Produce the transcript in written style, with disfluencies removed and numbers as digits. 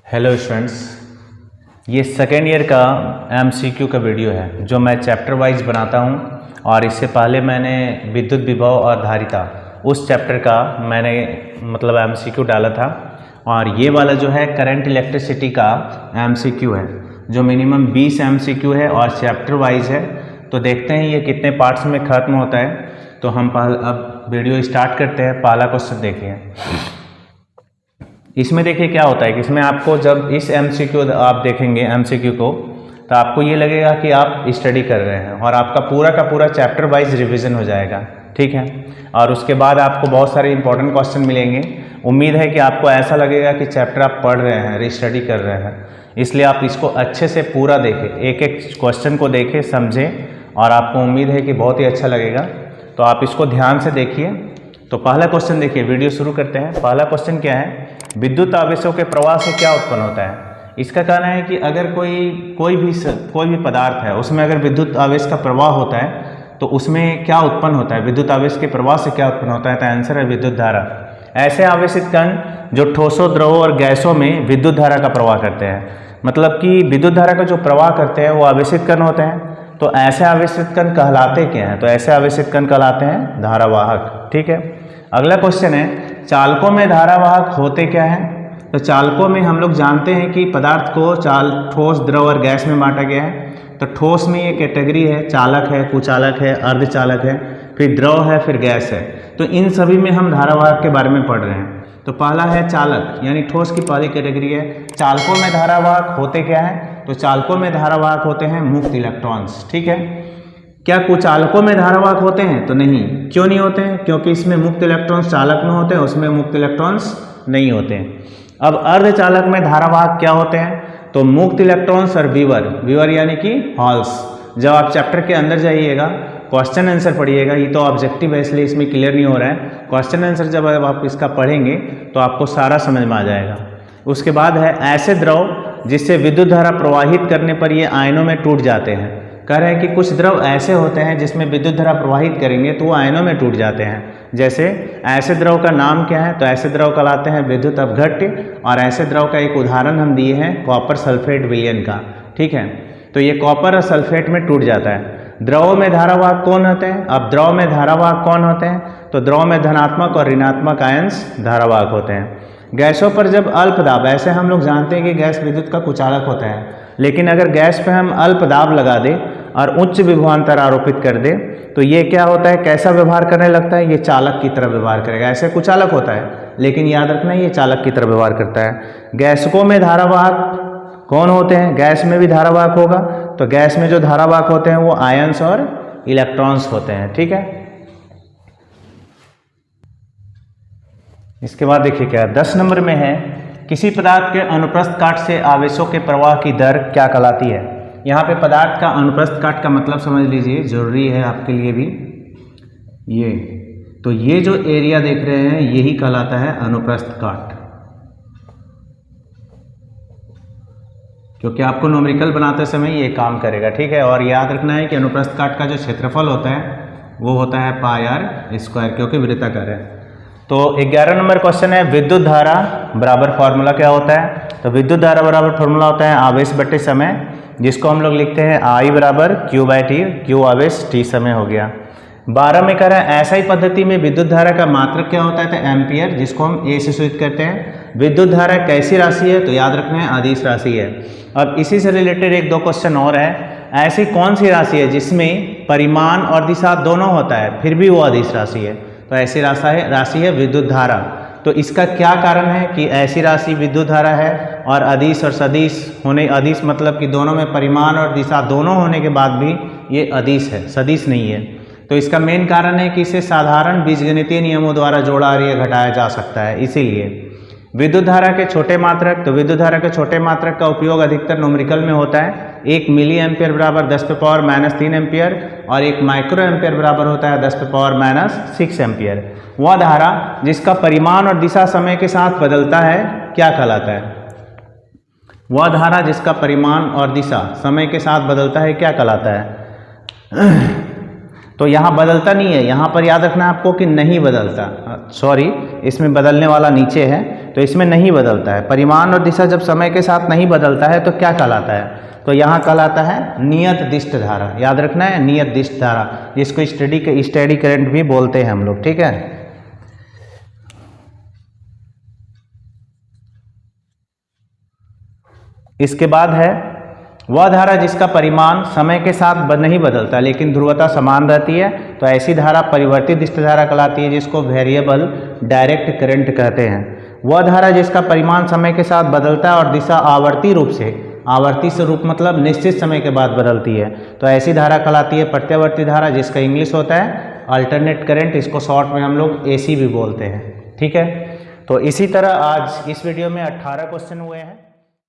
Hello students, ये second year का MCQ का वीडियो है जो मैं चैप्टर वाइज बनाता हूँ। और इससे पहले मैंने विद्युत विभव और धारिता उस चैप्टर का मैंने एमसीक्यू डाला था। और ये वाला जो है करंट इलेक्ट्रिसिटी का एमसीक्यू है जो मिनिमम 20 एमसीक्यू है और चैप्टर वाइज है। तो देखते हैं ये कितने पार्ट्स में ख़त्म होता है। तो हम अब वीडियो स्टार्ट करते हैं। पहला क्वेश्चन देखिए। इसमें देखिए क्या होता है कि इसमें आपको जब इस एमसीक्यू आप देखेंगे एमसीक्यू को तो आपको ये लगेगा कि आप स्टडी कर रहे हैं और आपका पूरा का पूरा चैप्टर वाइज रिवीजन हो जाएगा, ठीक है। और उसके बाद आपको बहुत सारे इंपॉर्टेंट क्वेश्चन मिलेंगे। उम्मीद है कि आपको ऐसा लगेगा कि चैप्टर आप पढ़ रहे हैं, स्टडी कर रहे हैं। इसलिए आप इसको अच्छे से पूरा देखें, एक एक क्वेश्चन को देखें, समझें और आपको उम्मीद है कि बहुत ही अच्छा लगेगा। तो आप इसको ध्यान से देखिए। तो पहला क्वेश्चन देखिए, वीडियो शुरू करते हैं। पहला क्वेश्चन क्या है, विद्युत आवेशों के प्रवाह से क्या उत्पन्न होता है। इसका कहना है कि अगर कोई भी पदार्थ है उसमें अगर विद्युत आवेश का प्रवाह होता है तो उसमें क्या उत्पन्न होता है, विद्युत आवेश के प्रवाह से क्या उत्पन्न होता है। तो आंसर है विद्युत धारा। ऐसे आवेशित कण जो ठोसों, द्रवों और गैसों में विद्युत धारा का प्रवाह करते हैं, मतलब कि विद्युत धारा का जो प्रवाह करते हैं वो आवेशित कण होते हैं। तो ऐसे आवेशित कण कहलाते क्या हैं, तो ऐसे आवेशित कण कहलाते हैं धारावाहक, ठीक है। अगला क्वेश्चन है, चालकों में धारावाहक होते क्या हैं। तो चालकों में हम लोग जानते हैं कि पदार्थ को ठोस, द्रव और गैस में बांटा गया है। तो ठोस में ये कैटेगरी है, चालक है, कुचालक है, अर्धचालक है, फिर द्रव है, फिर गैस है। तो इन सभी में हम धारावाहक के बारे में पढ़ रहे हैं। तो पहला है चालक, यानी ठोस की पहली कैटेगरी है। चालकों में धारावाहक होते क्या हैं, तो चालकों में धारावाहक होते हैं मुक्त इलेक्ट्रॉन्स, ठीक है। क्या कुचालकों में धारावाहक होते हैं, तो नहीं। क्यों नहीं होते हैं, क्योंकि इसमें मुक्त इलेक्ट्रॉन्स चालक में होते हैं, उसमें मुक्त इलेक्ट्रॉन्स नहीं होते हैं। अब अर्धचालक में धारावाहक क्या होते हैं, तो मुक्त इलेक्ट्रॉन्स और विवर यानी कि हॉल्स। जब आप चैप्टर के अंदर जाइएगा, क्वेश्चन आंसर पढ़िएगा। ये तो ऑब्जेक्टिव है इसलिए इसमें क्लियर नहीं हो रहा है। क्वेश्चन आंसर जब आप इसका पढ़ेंगे तो आपको सारा समझ में आ जाएगा। उसके बाद है ऐसे द्रव जिससे विद्युत धारा प्रवाहित करने पर ये आयनों में टूट जाते हैं। कह रहे हैं कि कुछ द्रव ऐसे होते हैं जिसमें विद्युत धारा प्रवाहित करेंगे तो वो आयनों में टूट जाते हैं। जैसे ऐसे द्रव का नाम क्या है, तो ऐसे द्रव कहलाते हैं विद्युत अपघट्य। और ऐसे द्रव का एक उदाहरण हम दिए हैं कॉपर सल्फेट विलयन का, ठीक है। तो ये कॉपर और सल्फेट में टूट जाता है। द्रवों में धारावाहक कौन होते हैं, अब द्रव में धारावाहक कौन होते हैं, तो द्रव में धनात्मक और ऋणात्मक आयंस धारावाहक होते हैं। गैसों पर जब अल्प दाब, ऐसे हम लोग जानते हैं कि गैस विद्युत का कुचालक होता है, लेकिन अगर गैस पे हम अल्प दाब लगा दें और उच्च विभवांतर आरोपित कर दे तो ये क्या होता है, कैसा व्यवहार करने लगता है, ये चालक की तरह व्यवहार करेगा। ऐसे कुचालक होता है, लेकिन याद रखना ये चालक की तरह व्यवहार करता है। गैसों में धारावाहक कौन होते हैं, गैस में भी धारावाहक होगा। तो गैस में जो धारावाहक होते हैं वो आयंस और इलेक्ट्रॉन्स होते हैं, ठीक है। इसके बाद देखिए क्या 10 नंबर में है, किसी पदार्थ के अनुप्रस्थ काट से आवेशों के प्रवाह की दर क्या कहलाती है। यहाँ पे पदार्थ का अनुप्रस्थ काट का मतलब समझ लीजिए, जरूरी है आपके लिए भी। ये जो एरिया देख रहे हैं यही कहलाता है अनुप्रस्थ काट, क्योंकि आपको न्यूमेरिकल बनाते समय ये काम करेगा, ठीक है। और याद रखना है कि अनुप्रस्थ काट का जो क्षेत्रफल होता है वो होता है पाई आर स्क्वायर, क्योंकि वृत्ताकार है। तो 11 नंबर क्वेश्चन है, विद्युत धारा बराबर फॉर्मूला क्या होता है। तो विद्युत धारा बराबर फॉर्मूला होता है आवेश बटे समय, जिसको हम लोग लिखते हैं I बराबर Q/T, Q आवेश, T समय हो गया। 12 में कह रहा है ऐसा ही पद्धति में विद्युत धारा का मात्रक क्या होता है, तो एम्पियर, जिसको हम A से सूचित करते हैं। विद्युत धारा कैसी राशि है, तो याद रखना है अदिश राशि है। अब इसी से रिलेटेड एक दो क्वेश्चन और है, ऐसी कौन सी राशि है जिसमें परिमाण और दिशा दोनों होता है फिर भी वो अदिश राशि है। तो ऐसी राशि है विद्युत धारा। तो इसका क्या कारण है कि ऐसी राशि विद्युत धारा है और अदिश और सदिश होने, अदिश मतलब कि दोनों में परिमाण और दिशा दोनों होने के बाद भी ये अदिश है, सदिश नहीं है। तो इसका मेन कारण है कि इसे साधारण बीजगणितीय नियमों द्वारा जोड़ा और घटाया जा सकता है। इसीलिए विद्युत धारा के छोटे मात्रक, तो विद्युत धारा के छोटे मात्रक का उपयोग अधिकतर न्यूमेरिकल में होता है। 1 मिली एम्पियर बराबर 10⁻³ एम्पियर और 1 माइक्रो एम्पियर बराबर होता है 10⁻⁶ एम्पियर। वह धारा जिसका परिमाण और दिशा समय के साथ बदलता है क्या कहलाता है। वह धारा जिसका परिमाण और दिशा समय के साथ बदलता है क्या कहलाता है। तो यहाँ बदलता नहीं है, यहाँ पर याद रखना आपको कि नहीं बदलता, सॉरी इसमें बदलने वाला नीचे है, तो इसमें नहीं बदलता है। परिमाण और दिशा जब समय के साथ नहीं बदलता है तो क्या कहलाता है, तो यहाँ कहलाता है नियत दिष्ट धारा। याद रखना है नियत दिष्ट धारा, जिसको स्टेडी करंट भी बोलते हैं हम लोग, ठीक है। इसके बाद है वह धारा जिसका परिमाण समय के साथ नहीं बदलता लेकिन ध्रुवता समान रहती है, तो ऐसी धारा परिवर्तित दिष्ट धारा कहलाती है, जिसको वेरिएबल डायरेक्ट करंट कहते हैं। वह धारा जिसका परिमाण समय के साथ बदलता है और दिशा आवर्ती रूप मतलब निश्चित समय के बाद बदलती है, तो ऐसी धारा कहलाती है प्रत्यावर्ती धारा, जिसका इंग्लिश होता है अल्टरनेट करंट। इसको शॉर्ट में हम लोग AC भी बोलते हैं, ठीक है। तो इसी तरह आज इस वीडियो में 18 क्वेश्चन हुए हैं।